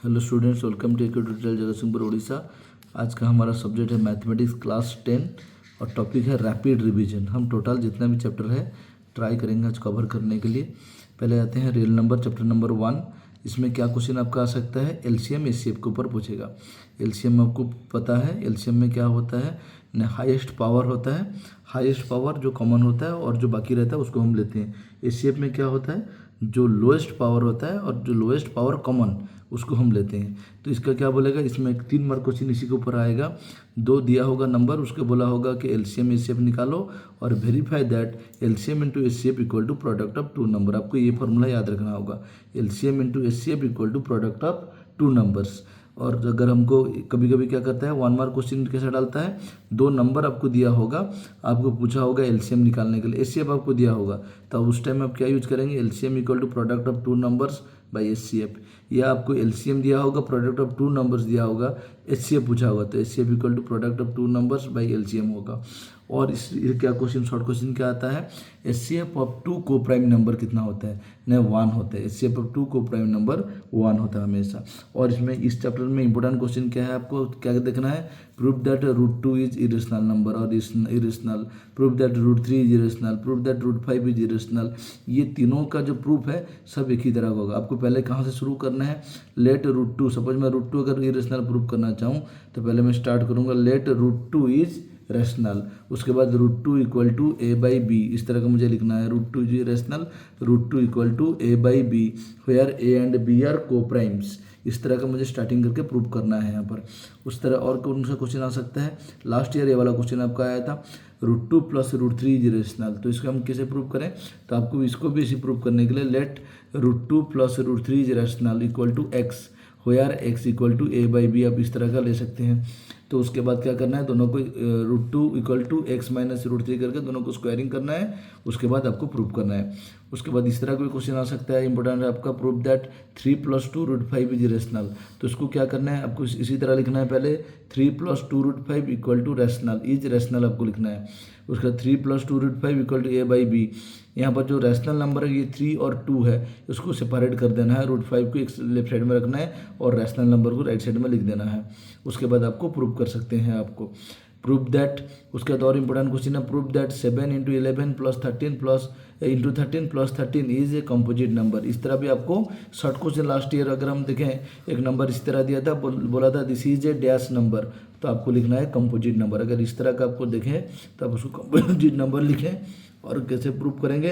Hello students, welcome to एक tutorial Jagatsinghpur Orissa. आज का हमारा सब्जेक्ट है मैथमेटिक्स क्लास 10 और टॉपिक है रैपिड रिवीजन। हम टोटल जितना भी चैप्टर है ट्राई करेंगे आज कवर करने के लिए। पहले आते हैं रियल नंबर चैप्टर नंबर 1। इसमें क्या क्वेश्चन आपका आ सकता है, एलसीएम एचसीएफ के ऊपर पूछेगा। एलसीएम आपको पता है, एलसीएम में क्या होता है, हाईएस्ट पावर होता है। हाईएस्ट पावर जो कॉमन होता है और जो बाकी रहता है उसको हम लेते हैं। एचसीएफ में क्या होता है, जो लोएस्ट पावर होता है और जो लोएस्ट पावर कॉमन उसको हम लेते हैं। तो इसका क्या बोलेगा, इसमें 3 मार्क क्वेश्चन इसी के ऊपर आएगा। 2 दिया होगा नंबर, उसके बोला होगा कि एलसीएम एचसीएफ निकालो और verify that LCM into HCF equal to product of 2 number. आपको ये फॉर्मूला याद रखना होगा, LCM into HCF equal to product of 2 numbers. और अगर हमको कभी कभी क्या करता है, 1 मार्क क्वेश्चन कैसे डालता है, 2 नंबर आपको दिया होगा, आपको पूछा होगा एलसीएम निकालने के लिए, एचसीएफ आपको दिया होगा, तो उस टाइम आप क्या यूज करेंगे, LCM equal to product of 2 numbers by HCF. या आपको एलसीएम दिया होगा, प्रोडक्ट ऑफ 2 नंबर्स दिया होगा, एचसीएफ पूछा होगा, तो HCF equal to product of 2 numbers by LCM होगा। और इस क्या क्वेश्चन, शॉर्ट क्वेश्चन क्या आता है, एचसीएफ ऑफ 2 को प्राइम नंबर कितना होता है, नहीं 1 होता है। एचसीएफ ऑफ 2 को प्राइम नंबर 1 होता है हमेशा। और इसमें इस चैप्टर में इंपॉर्टेंट क्वेश्चन क्या है, आपको क्या देखना है, prove that √2 is irrational number और irrational, prove that √3 is irrational, prove that √5 is irrational. ये तीनों का जो प्रूफ है सब एक ही तरह का होगा। आपको पहले कहाँ से शुरू करना है, लेट √2, सपोज मैं √2 अगर इरेशनल प्रूव करना चाहूँ तो पहले मैं स्टार्ट करूँगा लेट √2 इज रैशनल, उसके बाद √2 इक्वल टू a/b, इस तरह का मुझे लिखना है, √2 is rational, √2 equal to a/b where a and b are coprimes. इस तरह का मुझे स्टार्टिंग करके प्रूव करना है यहाँ पर। उस तरह और कौन सा क्वेश्चन आ सकता है, लास्ट ईयर ये वाला क्वेश्चन आपका आया था, √2 प्लस √3 इज रेशनल। तो इसको हम कैसे प्रूव करें, तो आपको इसको भी इसी प्रूव करने के लिए let √2 plus √3 is rational equal to x where x equal to a/b, आप इस तरह का ले सकते हैं। तो उसके बाद क्या करना है, दोनों को √2 इक्वल टू x माइनस √3 करके दोनों को स्क्वायरिंग करना है, उसके बाद आपको प्रूव करना है। उसके बाद इस तरह कोई क्वेश्चन आ सकता है, इंपॉर्टेंट है आपका, प्रूव दैट 3 + 2 √5 इज रेशनल। तो इसको क्या करना है, आपको इसी तरह लिखना है, पहले 3 + 2 √5 equal to rational, is rational आपको लिखना है। उसका 3 + 2 √5 इक्वल टू a/b। यहाँ पर जो रैशनल नंबर है ये 3 और 2 है, इसको सेपरेट कर देना है, √5 को एक लेफ्ट साइड में रखना है और रैशनल नंबर को राइट साइड में लिख देना है। उसके बाद आपको प्रूव कर सकते हैं आपको प्रूव दैट। उसके बाद और इंपॉर्टेंट क्वेश्चन है, prove that 7 × 11 + 13 × 13 + 13 is a composite number. इस तरह भी आपको शॉर्ट क्वेश्चन लास्ट ईयर अगर हम देखें, एक नंबर इस तरह दिया था, बोला था this is a dash number, तो आपको लिखना है कंपोजिट नंबर। अगर इस तरह का आपको देखें तो आप उसको कंपोजिट नंबर लिखें। और कैसे प्रूव करेंगे,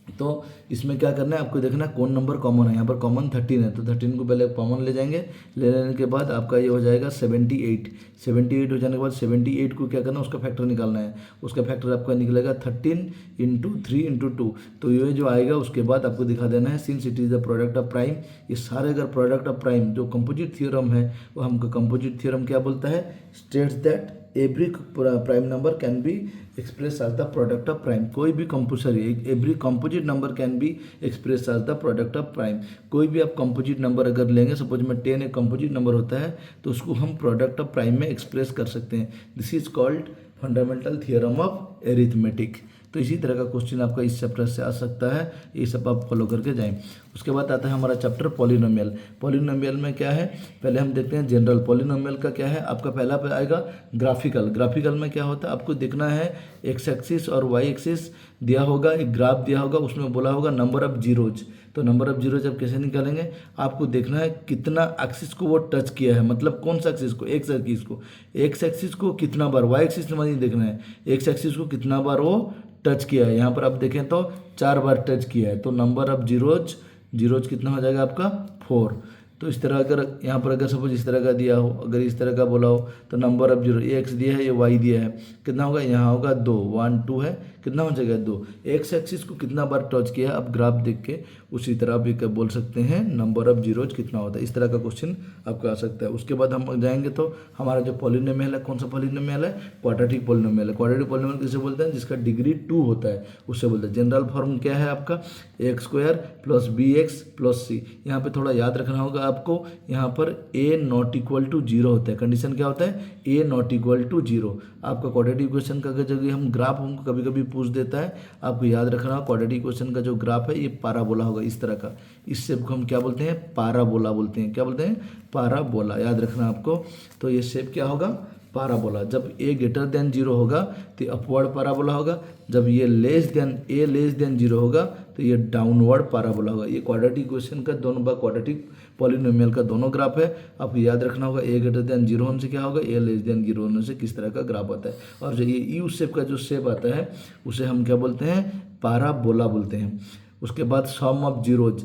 तो इसमें क्या करना है, आपको देखना कौन नंबर कॉमन है। यहाँ पर कॉमन 13 है, तो 13 को पहले कॉमन ले जाएंगे, ले लेने के बाद आपका ये हो जाएगा 78। 78 हो जाने के बाद 78 को क्या करना है, उसका फैक्टर निकालना है। उसका फैक्टर आपका निकलेगा 13 × 3 × 2, तो ये जो आएगा उसके बाद आपको दिखा देना है since it is the product of prime. ये सारे अगर प्रोडक्ट ऑफ प्राइम जो कंपोजिट थ्योरम है, वो हमको कंपोजिट थ्योरम क्या बोलता है, states that every prime number can be express as the product of prime. कोई भी every composite number can be express as the product of prime. कोई भी आप कंपोजिट नंबर अगर लेंगे, सपोज में 10 एक कंपोजिट नंबर होता है, तो उसको हम प्रोडक्ट ऑफ प्राइम में एक्सप्रेस कर सकते हैं। This is called fundamental theorem of arithmetic. तो इसी तरह का क्वेश्चन आपका इस चैप्टर से आ सकता है, ये सब आप फॉलो करके जाएं। उसके बाद आता है हमारा चैप्टर पॉलिनोमियल। पॉलिनोमियल में क्या है, पहले हम देखते हैं जनरल। पॉलिनोमियल का क्या है, आपका पहला पे आएगा ग्राफिकल। ग्राफिकल में क्या होता है, आपको देखना है एक्स एक्सिस और वाई एक्सिस दिया होगा, एक ग्राफ दिया होगा, उसमें बोला होगा नंबर ऑफ जीरोज। तो नंबर ऑफ जीरोज आप कैसे निकालेंगे, आपको देखना है कितना एक्सिस को वो टच किया है, मतलब कौन सा एक्सिस को, एक्स एक्सिस को कितना बार, वाई एक्सिस में नहीं देखना है, एक्स एक्सिस को कितना बार वो टच किया है। यहाँ पर आप देखें तो 4 बार टच किया है, तो नंबर ऑफ जीरोज कितना हो जाएगा आपका 4। तो इस तरह अगर यहाँ पर अगर सपोज इस तरह का दिया हो, अगर इस तरह का बोला हो, तो नंबर ऑफ जीरो, ये एक्स दिया है, ये वाई दिया है, कितना होगा, यहाँ होगा 2, 1 2 है, कितना हो जाएगा 2। एक्स एक्सिस को कितना बार टच किया है, आप ग्राफ देख के उसी तरह आप ये बोल सकते हैं नंबर ऑफ जीरोज कितना होता है। इस तरह का क्वेश्चन आपका आ सकता है। उसके बाद हम जाएंगे तो हमारा जो पॉलिनोमियल है, कौन सा पॉलिनोमियल है, क्वाड्रेटिक पॉलिनोमियल है। क्वाड्रेटिक पॉलिनोमियल किसे बोलते हैं, जिसका डिग्री 2 होता है, उससे बोलते हैं। जनरल फॉर्म क्या है आपका, x² + bx + c। यहाँ पे थोड़ा याद रखना होगा आपको, यहाँ पर a ≠ = 0 होता है। कंडीशन क्या होता है, a ≠ = 0। आपका क्वाड्रेटिक इक्वेशन का अगर जब हम ग्राफ हमको कभी कभी पूछ देता है, आपको याद रखना क्वाड्रेटिक इक्वेशन का जो ग्राफ है ये पाराबोला होगा इस तरह का। इस शेप को हम क्या बोलते हैं, पाराबोला बोलते हैं। क्या बोलते हैं, पाराबोला, याद रखना आपको। तो ये शेप क्या होगा, पाराबोला। जब a ग्रेटर देन 0 होगा तो अपवर्ड पाराबोला होगा, जब ये लेस देन 0 होगा तो ये डाउनवर्ड पाराबोला होगा। ये क्वाड्रेटिक इक्वेशन का दोनों बार क्वाड्रेटिक पॉलिनोमियल का दोनों ग्राफ है, आपको याद रखना होगा। a ग्रेटर देन 0 होने से क्या होगा, a लेस देन 0 होने से किस तरह का ग्राफ आता है। और जो ये यू शेप का जो शेप आता है उसे हम क्या बोलते हैं, पाराबोला बोलते हैं। उसके बाद सम ऑफ जीरोज,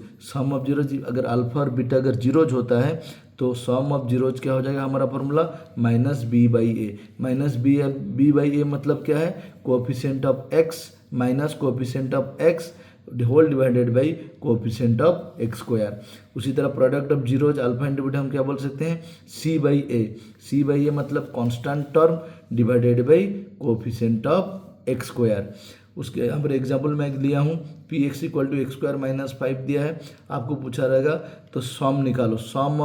अगर अल्फा और बीटा अगर जीरोज होता है तो सम ऑफ जीरोज क्या हो जाएगा हमारा फॉर्मूला, -b/a। -b/a मतलब क्या है, coefficient of x minus coefficient of x whole divided by coefficient of x square. उसी तरह product of zeros alpha into beta हम क्या बोल सकते हैं, c/a मतलब constant term divided by coefficient of x square. उसके यहाँ पर एग्जाम्पल मैं लिया हूँ px = x² - 5 दिया है, आपको पूछा रहेगा तो सम निकालो। सम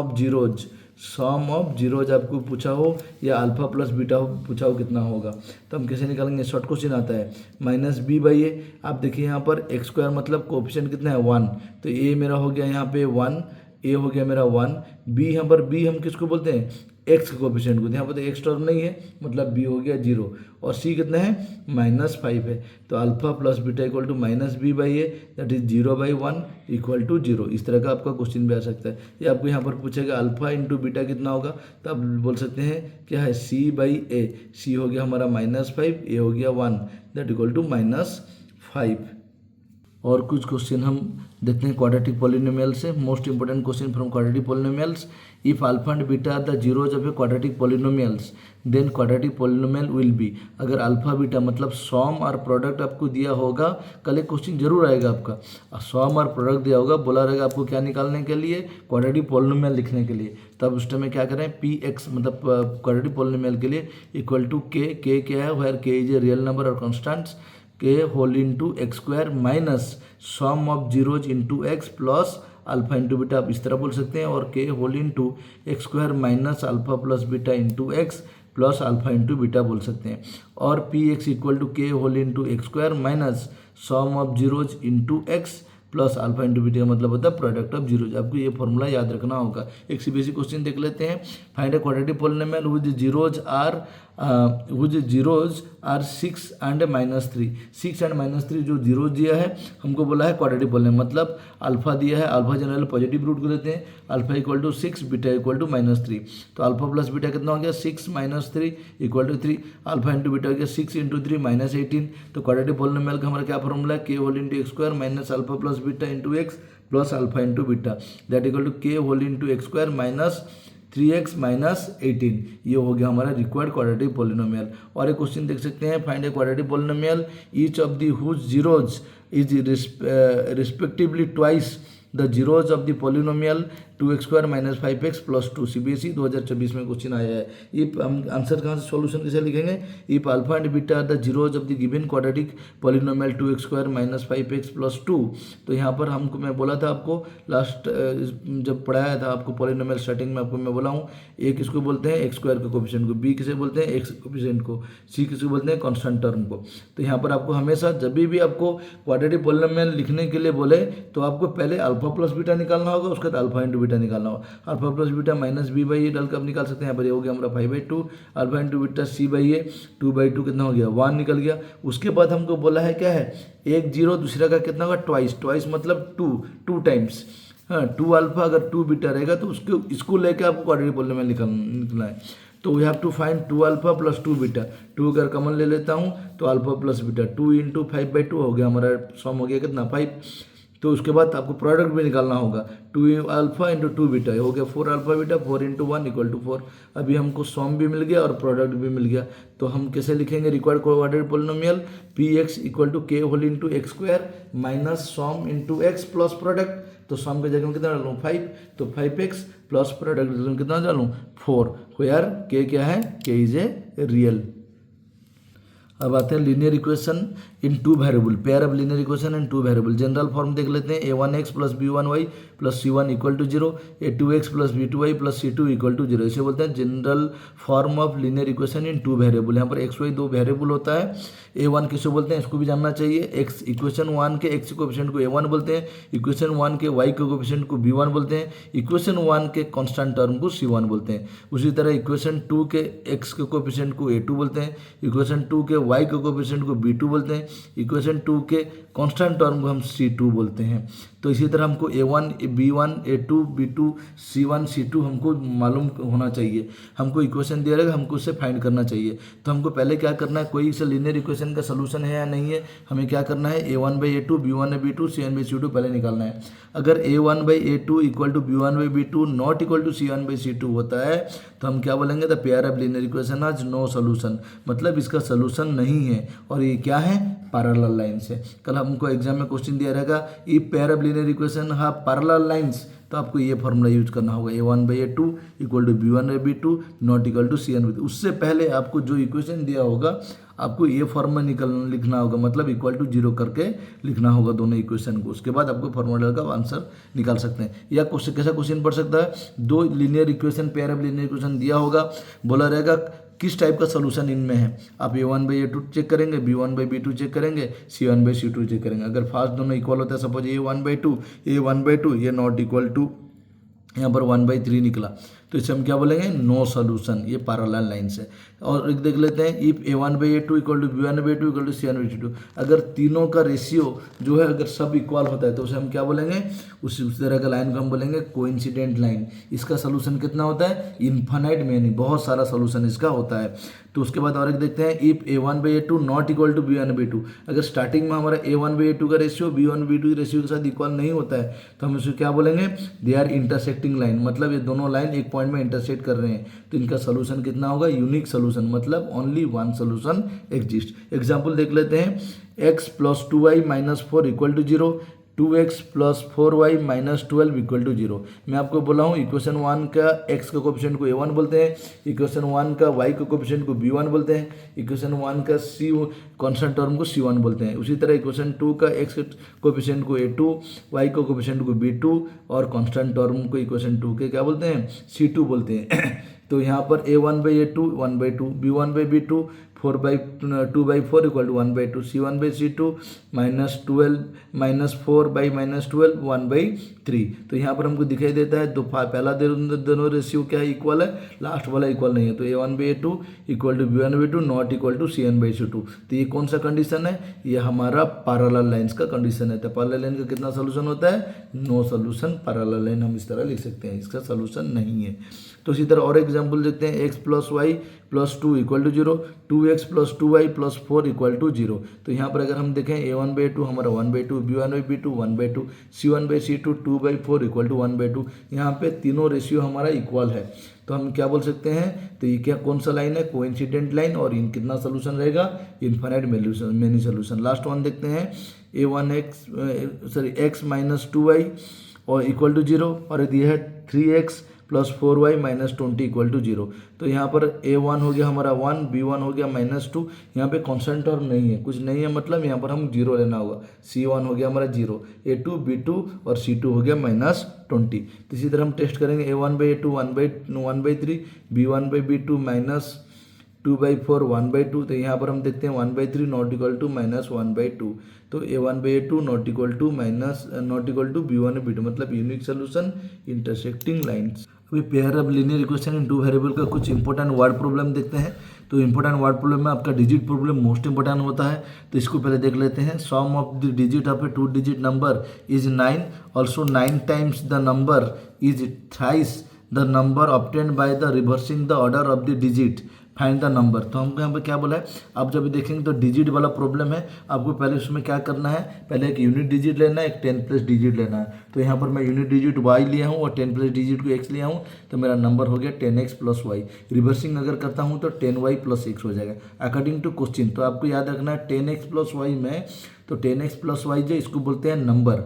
ऑफ जीरोज आपको पूछा हो या अल्फा प्लस बीटा पूछा हो कितना होगा, तो हम कैसे निकालेंगे, शॉर्ट क्वेश्चन आता है -b/a। आप देखिए यहाँ पर x² मतलब कोएफिशिएंट कितना है 1, तो a मेरा हो गया यहाँ पे 1, a हो गया मेरा 1, b यहाँ पर b हम किसको बोलते हैं, x के कोएफिशिएंट को। यहाँ पर तो x टर्म नहीं है मतलब b हो गया 0, और c कितना है -5 है। तो alpha plus beta = -b/a that is 0/1 = 0। इस तरह का आपका क्वेश्चन भी आ सकता है। ये आपको यहाँ पर पूछेगा अल्फा इंटू बीटा कितना होगा, तो आप बोल सकते हैं क्या है, c/a। c हो गया हमारा -5, a हो गया 1 दैट = -5। और कुछ क्वेश्चन हम देखते हैं क्वाड्रेटिक पॉलिनोमियल से। Most important question from quadratic polynomials, if alpha and beta are the zeros of a quadratic polynomials then quadratic polynomial will be. अगर अल्फा बीटा मतलब सम और प्रोडक्ट आपको दिया होगा, कल एक क्वेश्चन जरूर आएगा आपका, सम और प्रोडक्ट दिया होगा, बोला रहेगा आपको क्या निकालने के लिए, क्वाड्रेटिक पॉलिनोमियल लिखने के लिए। तब उस टाइम में क्या करें, px मतलब क्वाड्रेटिक पॉलिनोमियल के लिए इक्वल टू k क्या है, where k is a real number और constants, k whole into x² minus sum of zeros into x plus alpha into beta, आप इस तरह बोल सकते हैं। और k whole into x² minus alpha plus beta into x plus alpha into beta बोल सकते हैं। और px = k whole into x² minus sum of zeros into x plus alpha into beta का मतलब होता है प्रोडक्ट ऑफ जीरोज। आपको ये फॉर्मूला याद रखना होगा। एक सीबीएसई क्वेश्चन देख लेते हैं, find a quadratic polynomial which zeros are 6 and -3। 6 and -3 जो जीरोज दिया है हमको बोला है क्वाड्रेटिक पॉलिनोमियल, मतलब अल्फा दिया है, अल्फा जनरल पॉजिटिव रूट को लेते हैं, अल्फा = 6 बीटा = -3। तो अल्फा प्लस बीटा कितना हो गया, 6 - 3 = 3, अल्फा इंटू बीटा हो गया 6 × 3 -18। तो क्वाड्रेटिक पॉलिनोमियल का हमारा क्या फॉर्मूला है, k whole into x² minus alpha plus beta into x plus alpha into beta that = k whole into x² minus 3x minus 18। ये हो गया हमारा रिक्वायर्ड क्वाड्रेटिक पॉलिनोमियल। और एक क्वेश्चन देख सकते हैं, find a quadratic polynomial each of the whose zeros is respectively twice the zeros of the polynomial 2x² minus 5x plus 2। CBSE 2024 में क्वेश्चन आया है। ये हम आंसर कहाँ से, सॉल्यूशन कैसे लिखेंगे, if alpha and beta are the zeros of the given quadratic polynomial 2x² minus 5x plus 2। तो यहाँ पर हमको, मैं बोला था आपको लास्ट जब पढ़ाया था आपको पॉलिनोमियल स्टार्टिंग में, आपको मैं बोला हूँ ए किसको बोलते हैं, x² के कोएफिशिएंट को, b किसे बोलते हैं, x कोएफिशिएंट को, c किसको बोलते हैं, कांस्टेंट टर्म को। तो यहाँ पर आपको हमेशा जब भी आपको क्वाड्रेटिक पॉलिनोमियल लिखने के लिए बोले तो आपको पहले अल्फा प्लस बीटा निकालना होगा, उसके बाद अल्फा इंटू बीटा निकालना होगा। अल्फा प्लस बीटा -b/a डालकर आप निकाल सकते हैं। यहाँ पर ये हो गया हमारा 5/2, अल्फा इंटू बीटा c/a 2/2 कितना हो गया, 1 निकल गया। उसके बाद हमको बोला है क्या है, एक जीरो दूसरा का कितना होगा, ट्वाइस मतलब 2 टाइम्स। हाँ, 2 अल्फा अगर 2 बीटा रहेगा तो इसको लेकर आपको क्वाड्रेटिक पॉलिनोमियल निकालना है। तो we have to find 2 alpha plus 2 beta. 2 अगर कॉमन ले लेता हूँ तो अल्फा प्लस बीटा 2 × 5/2 हो गया हमारा, सम हो गया कितना 5। तो उसके बाद आपको प्रोडक्ट भी निकालना होगा, 2 अल्फा इंटू 2 बीटा हो गया 4 अल्फा बीटा, 4 × 1 = 4। अभी हमको सम भी मिल गया और प्रोडक्ट भी मिल गया। तो हम कैसे लिखेंगे required quadratic polynomial, px = k whole into x² minus sum into x plus product. तो सम के जगह में कितना डालूँ 5, तो 5x प्लस प्रोडक्ट कितना डालूँ 4, वेयर k क्या है, k इज ए रियल। अब आते हैं linear equation in two variable, pair of linear equation in two variable. General form देख लेते हैं, a1x plus b1y plus c1 equal to 0, a2x plus b2y plus c2 equal to 0। इसे बोलते हैं general form of linear equation in two variable. यहाँ पर x y दो variable होता है। a1 किसे बोलते हैं इसको भी जानना चाहिए। x इक्वेशन 1 के x कोएफिशिएंट को a1 बोलते हैं, इक्वेशन 1 के y के कोएफिशिएंट को b1 बोलते हैं, इक्वेशन 1 के कांस्टेंट टर्म को c1 बोलते हैं। उसी तरह इक्वेशन 2 के x के कोएफिशिएंट को a2 बोलते हैं, इक्वेशन 2 के y के कोएफिशिएंट को b2 बोलते हैं, इक्वेशन 2 के कांस्टेंट टर्म को हम c2 बोलते हैं। तो इसी तरह हमको a1 b1 a2 b2 c1 c2 हमको मालूम होना चाहिए। हमको इक्वेशन दिया रहेगा, हमको उससे फाइंड करना चाहिए। तो हमको पहले क्या करना है, कोई से लीनियर इक्वेशन का सलूशन है या नहीं है, हमें क्या करना है, a1/a2 b1/b2 c1/c2 पहले निकालना है। अगर a1/a2 equal to b1/b2 not equal to c1/c2 होता है तो हम क्या बोलेंगे, the pair of linear equation has no solution, मतलब इसका सोल्यूशन नहीं है। और ये क्या है, पैरेलल लाइन्स है। कल हमको एग्जाम में क्वेश्चन दिया रहेगा, if pair of linear equation have parallel lines, तो आपको ये फॉर्मूला यूज करना होगा, a1/a2 equal to b1/b2 not equal to c1/c2। उससे पहले आपको जो इक्वेशन दिया होगा आपको ये फॉर्मूला लिखना होगा, मतलब इक्वल टू 0 करके लिखना होगा दोनों इक्वेशन को। उसके बाद आपको फॉर्मूला का आंसर निकाल सकते हैं। या क्वेश्चन कैसा क्वेश्चन पढ़ सकता है, दो linear equation pair of linear equation दिया होगा, बोला रहेगा किस टाइप का सोल्यूशन इनमें है। आप a1/a2 चेक करेंगे, b1/b2 चेक करेंगे, c1/c2 चेक करेंगे। अगर फास्ट दोनों इक्वल होता है, सपोज a1/2 ये नॉट इक्वल टू यहाँ पर 1/3 निकला, तो इसे हम क्या बोलेंगे, नो सोल्यूशन, ये पैरेलल लाइन्स है। और एक देख लेते हैं, if a1/a2 equal to b1/2 equal to c1/c2, अगर तीनों का रेशियो जो है अगर सब इक्वल होता है तो उसे हम क्या बोलेंगे, उस तरह का लाइन को हम बोलेंगे कोइंसिडेंट लाइन। इसका सोल्यूशन कितना होता है, इन्फाइनाइट मैनी, बहुत सारा सोल्यूशन इसका होता है। तो उसके बाद और एक देखते हैं, if a1/a2 not equal to b1/b2, अगर स्टार्टिंग में हमारा a1/a2 का रेशियो b1/b2 के रेशियो के साथ इक्वल नहीं होता है तो हम इसे क्या बोलेंगे, दे आर इंटरसेक्टिंग लाइन, मतलब ये दोनों लाइन एक पॉइंट में इंटरसेक्ट कर रहे हैं। तो इनका सोल्यूशन कितना होगा, यूनिक सोल्यूशन, मतलब only one solution exist. Example देख लेते हैं, x plus 2y minus 4 equal to 0, 2x plus 4y minus 12 equal to 0। मैं आपको बोला हूँ इक्वेशन 1 का x का कोएफिशिएंट को a1 बोलते हैं, इक्वेशन 1 का y का कोएफिशिएंट को b1 बोलते हैं, इक्वेशन 1 का c कांस्टेंट टर्म को c1 बोलते हैं। उसी तरह इक्वेशन 2 का x कोएफिशिएंट को a2, y का कोएफिशिएंट को b2 और कांस्टेंट टर्म को इक्वेशन 2 के क्या बोलते हैं, c2 बोलते हैं। तो यहाँ पर a1/a2 1/2, b1/b2 4/2/4 equal to 1/2, c1/c2 -12 -4/-12 1/3। तो यहाँ पर हमको दिखाई देता है, दो पहला दोनों रेशियो क्या है, इक्वल है, लास्ट वाला इक्वल नहीं है। तो a1/a2 equal to b1/b2 not equal to c1/c2। तो ये कौन सा कंडीशन है, ये हमारा पैरेलल लाइन्स का कंडीशन है। तो पैरेलल लाइन का कितना सोल्यूशन होता है, नो सोल्यूशन। पैरेलल लाइन हम इस तरह लिख सकते हैं, इसका सोल्यूशन नहीं है। तो इसी तरह और एग्जाम्पल देखते हैं, x plus y plus 2 equal to 0, 2x plus 2y plus 4 equal to 0। तो यहाँ पर अगर हम देखें a1/2 हमारा 1/2, b1/b2 1/2, c1/c2 2/4 इक्वल टू 1/2। यहाँ पे तीनों रेशियो हमारा इक्वल है, तो हम क्या बोल सकते हैं, तो ये क्या कौन सा लाइन है, कोइंसिडेंट लाइन। और इन कितना सोल्यूशन रहेगा, infinite many solution. Last one देखते हैं, x माइनस 2y और इक्वल टू 0, और यदि है 3x plus 4y minus 20 equal to 0। तो यहाँ पर a1 हो गया हमारा 1, b1 हो गया -2, यहाँ पे कांस्टेंट टर्म नहीं है, कुछ नहीं है, मतलब यहाँ पर हम 0 लेना होगा। c1 हो गया हमारा 0, a2 b2 और c2 हो गया -20। तो इसी तरह हम टेस्ट करेंगे, a1/a2 1/3, b1/b2 -2/4 1/2। तो यहाँ पर हम देखते हैं 1/3 नॉट इक्वल टू -1/2। तो a1/a2 not equal to b1/b2, मतलब यूनिक सोल्यूशन, इंटरसेक्टिंग लाइन्स। अभी pair of linear equation in two variable का कुछ इंपॉर्टेंट वर्ड प्रॉब्लम देखते हैं। तो इंपॉर्टेंट वर्ड प्रॉब्लम में आपका डिजिट प्रॉब्लम मोस्ट इंपॉर्टेंट होता है, तो इसको पहले देख लेते हैं। Sum of the digit of a 2 digit number is 9, also 9 times the number is thrice the number obtained by the reversing the order of the digit, find the number. तो हमको यहाँ पे क्या बोला है, आप जब देखेंगे तो डिजिट वाला प्रॉब्लम है, आपको पहले उसमें क्या करना है, पहले एक यूनिट डिजिट लेना है, एक 10 प्लस डिजिट लेना है। तो यहाँ पर मैं यूनिट डिजिट y लिया हूँ और 10 प्लस डिजिट को x लिया हूँ, तो मेरा नंबर हो गया 10x प्लस y। रिवर्सिंग अगर करता हूँ तो 10y प्लस x हो जाएगा अकॉर्डिंग टू क्वेश्चन। तो आपको याद रखना है 10x प्लस y में, तो 10x प्लस y जो इसको बोलते हैं नंबर,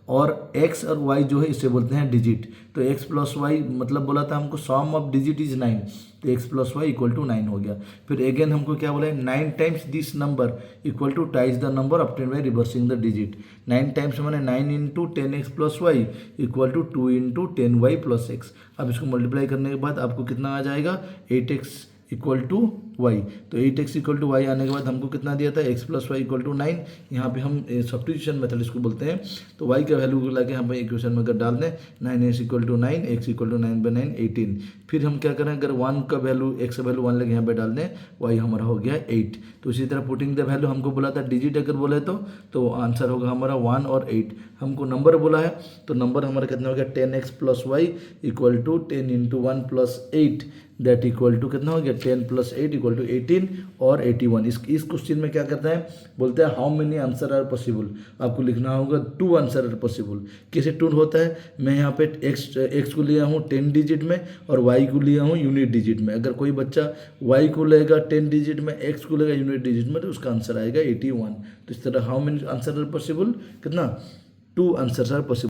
और x और y जो है इसे बोलते हैं डिजिट। तो x प्लस वाई मतलब बोला था हमको सम ऑफ डिजिट इज 9, तो x plus y equal to 9 हो गया। फिर अगेन हमको क्या बोला है 9 times this number equal to twice the number obtained by reversing the digit. 9 times मैंने 9 into 10x plus y equal to 2 into 10y plus x. अब इसको मल्टीप्लाई करने के बाद आपको कितना आ जाएगा 8x इक्वल टू वाई। तो 8x इक्वल टू वाई आने के बाद हमको कितना दिया था x plus y equal to 9। यहाँ पे हम सब्स्टिट्यूशन मेथड इसको बोलते हैं। तो y का वैल्यू को लाके हम इक्वेशन में अगर डाल दें 9x equal to 9, x equal to 9/9 18। फिर हम क्या करें अगर 1 का वैल्यू x का वैल्यू 1 लेके यहाँ पे डाल दें y हमारा हो गया 8। तो इसी तरह पुटिंग द वैल्यू हमको बोला था डिजिट अगर बोले तो आंसर होगा हमारा 1 और 8। हमको नंबर बोला है तो नंबर हमारा कितना हो गया 10x plus y equal to 10 into 1 plus 8 that equal to कितना हो गया 10 प्लस 8 इक्वल टू 18 और 81। इस क्वेश्चन में क्या करता है बोलते हैं how many answer are possible. आपको लिखना होगा 2 आंसर आर पॉसिबल। कैसे 2 होता है, मैं यहाँ पे x को लिया हूँ 10 डिजिट में और y को लिया हूँ यूनिट डिजिट में। अगर कोई बच्चा y को लेगा 10 डिजिट में, x को लेगा यूनिट डिजिट में, तो उसका आंसर आएगा 81। तो इस तरह how many answer are possible, कितना 2 आंसर आर पॉसिबल।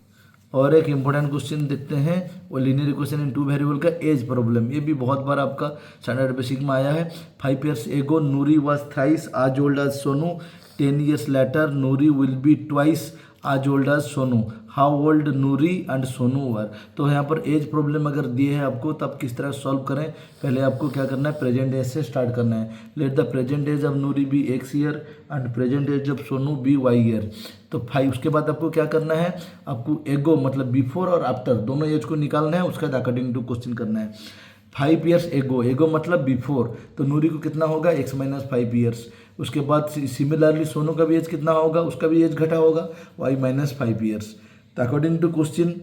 और एक इंपॉर्टेंट क्वेश्चन देखते हैं वो लीनियर इक्वेशन इन 2 वेरिएबल का एज प्रॉब्लम। ये भी बहुत बार आपका स्टैंडर्ड बेसिक में आया है। 5 years ago Noori was thrice as old as Sonu. 10 years later Noori will be twice as old as Sonu. How old Noori and Sonu were. तो यहाँ पर एज प्रॉब्लम अगर दिए है आपको तो आप किस तरह सॉल्व करें, पहले आपको क्या करना है प्रेजेंट एज से स्टार्ट करना है। Let the present age of Noori be x year and present age of Sonu be y year. तो 5 उसके बाद आपको क्या करना है, आपको एगो मतलब बिफोर और आफ्टर दोनों एज को निकालना है, उसका अकॉर्डिंग टू क्वेश्चन करना है। 5 years एगो मतलब बिफोर, तो नूरी को कितना होगा x माइनस 5 years। उसके बाद सिमिलरली सोनू का भी एज कितना होगा, उसका भी एज घटा होगा y माइनस 5 years। तो according to question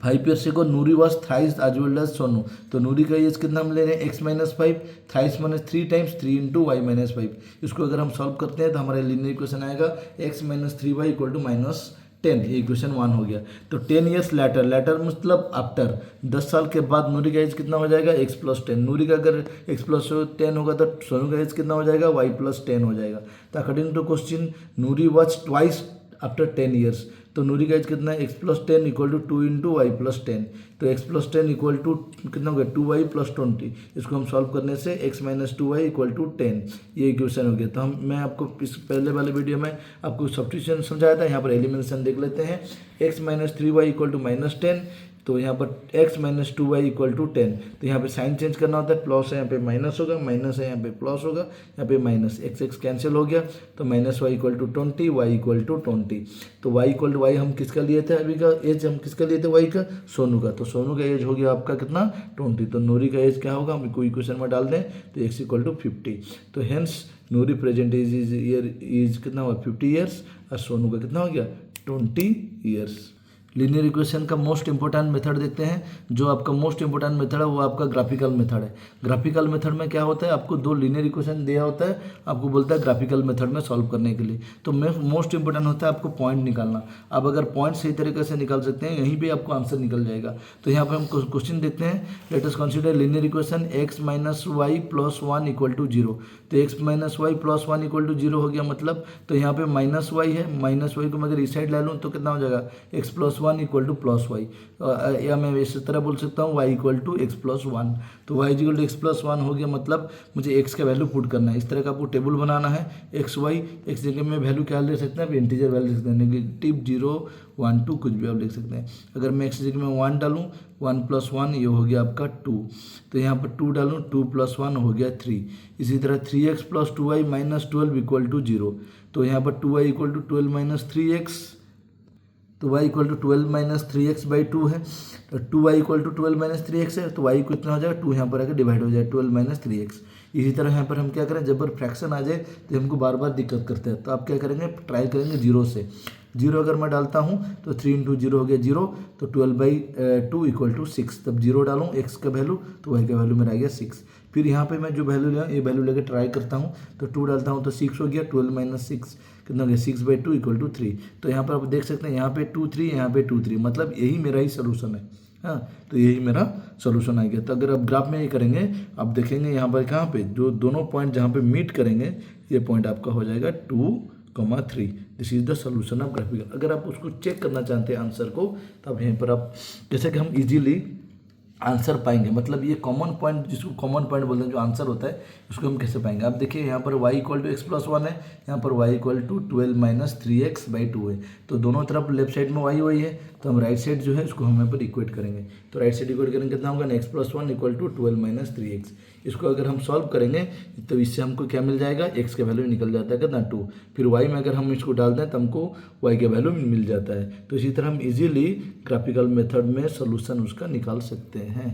5 years ago Noori was thrice as well as Sonu. तो नूरी का एज कितना हम ले रहे हैं x minus 5, thrice minus 3 times 3 into y minus 5। इसको अगर हम सॉल्व करते हैं तो हमारा लीनियर इक्वेशन आएगा x minus 3y equal to minus 10। ये इक्वेशन 1 हो गया। तो 10 years लेटर मतलब आफ्टर 10 साल के बाद नूरी का एज कितना हो जाएगा x प्लस 10। नूरी का अगर x प्लस 10 होगा तो सोनू का एज कितना हो जाएगा y प्लस 10 हो जाएगा। तो according to question Noori was twice after 10 years। तो नूरी का एज कितना है x plus 10 equal to 2 into y plus 10। तो x प्लस 10 इक्वल टू कितना हो गया 2y प्लस 20। इसको हम सॉल्व करने से x minus 2y equal to 10 ये इक्वेशन हो गया। तो मैं आपको इस पहले वाले वीडियो में आपको सब्स्टिट्यूशन समझाया था, यहाँ पर एलिमिनेशन देख लेते हैं। x minus 3y equal to minus 10, तो यहाँ पर x minus 2y equal to 10। तो यहाँ पे साइन चेंज करना होता है, प्लस है यहाँ पे माइनस होगा, माइनस है यहाँ पे प्लस होगा, यहाँ पे माइनस x कैंसिल हो गया। तो minus y equal to 20, y equal to 20। तो y इक्वल टू वाई हम किसका लिए थे, अभी का एज हम किसका लिए थे y का, सोनू का। तो सोनू का एज हो गया आपका कितना 20। तो नूरी का एज क्या होगा, हम कोई इक्वेशन में डाल दें तो x इक्वल टू 50। तो hence Noori present age is कितना हुआ 50 ईयर्स और सोनू का कितना हो गया 20 ईयर्स। लीनियर इक्वेशन का मोस्ट इंपॉर्टेंट मेथड देखते हैं। जो आपका मोस्ट इंपॉर्टेंट मेथड है वो आपका ग्राफिकल मेथड है। ग्राफिकल मेथड में क्या होता है, आपको 2 लीनियर इक्वेशन दिया होता है, आपको बोलता है ग्राफिकल मेथड में सॉल्व करने के लिए। तो मोस्ट इंपॉर्टेंट होता है आपको पॉइंट निकालना। अब अगर पॉइंट सही तरीके से निकाल सकते हैं यहीं पर आपको आंसर निकल जाएगा। तो यहाँ पर हम क्वेश्चन देखते हैं। Let us consider linear equation x minus y plus 1 equal to 0। तो x minus y plus 1 equal to 0 हो गया मतलब, तो यहाँ पे माइनस वाई है, माइनस वाई को मैं अगर इस साइड ला लूँ तो कितना हो जाएगा x plus 1 equal to plus y. या मैं इस तरह बोल सकता हूँ y equal to x plus 1। तो y equal to x plus 1 हो गया मतलब मुझे x का वैल्यू पुट करना है। इस तरह का आपको टेबल बनाना है। एक्स वाई एक्स जगह में वैल्यू क्या ले सकते हैं, इंटीजर वैल्यू लिख सकते हैं, नेगेटिव 0 1 2 कुछ भी आप लिख सकते हैं। अगर मैं x जगह में 1 डालूँ 1 प्लस 1 ये हो गया आपका 2। तो यहाँ पर 2 डालूँ 2 प्लस 1 हो गया 3। इसी तरह 3x plus 2y minus 12 equal to 0। तो यहाँ पर 2y equal to 12 minus 3x, तो y equal to 12 minus 3x by 2 है। तो 2y equal to 12 minus 3x है, तो y को इतना हो जाएगा 2 यहाँ पर आकर डिवाइड हो जाएगा 12 माइनस 3x। इसी तरह यहाँ पर हम क्या करें, जब फ्रैक्शन आ जाए तो हमको बार बार दिक्कत करते हैं। तो आप क्या करेंगे, ट्राई करेंगे 0 से। 0 अगर मैं डालता हूँ तो 3 इंटू 0 हो गया 0। तो 12 बाई 2 इक्वल टू 6। तब 0 डालूँ x का वैल्यू तो y का वैल्यू मेरा आ गया 6। फिर यहाँ पे मैं जो वैल्यू लिया ये वैल्यू लेकर ट्राई करता हूँ। तो 2 डालता हूँ तो 6 हो गया। 12 माइनस 6 कितना हो गया 6 बाई 2 इक्वल टू 3। तो यहाँ पर आप देख सकते हैं यहाँ पे 2 3 यहाँ पे 2 3 मतलब यही मेरा ही सोल्यूशन है। हाँ, तो यही मेरा सोल्यूशन आ गया। तो अगर आप ग्राफ में ये करेंगे आप देखेंगे यहाँ पर कहाँ पे जो दोनों पॉइंट जहाँ पे मीट करेंगे ये पॉइंट आपका हो जाएगा 2 3। This is the solution of graphical. अगर आप उसको चेक करना चाहते हैं आंसर को, तब यहीं पर आप, जैसे कि हम इजीली आंसर पाएंगे, मतलब ये कॉमन पॉइंट, जिसको कॉमन पॉइंट बोलते हैं, जो आंसर होता है, उसको हम कैसे पाएंगे। आप देखिए यहाँ पर y equal to x plus 1 है, यहाँ पर y equal to 12 minus 3x/2 है। तो दोनों तरफ लेफ्ट साइड में y वही है, तो हम राइट साइड जो है उसको हम यहाँ पर इक्वेट करेंगे। तो राइट साइड इक्वेट करेंगे कितना होगा, x plus 1 equal to 12 minus 3x। इसको अगर हम सॉल्व करेंगे तो इससे हमको क्या मिल जाएगा, x का वैल्यू निकल जाता है कितना 2। फिर y में अगर हम इसको डाल दें तो हमको y का वैल्यू मिल जाता है। तो इसी तरह हम इजीली ग्राफिकल मेथड में सोल्यूशन उसका निकाल सकते हैं।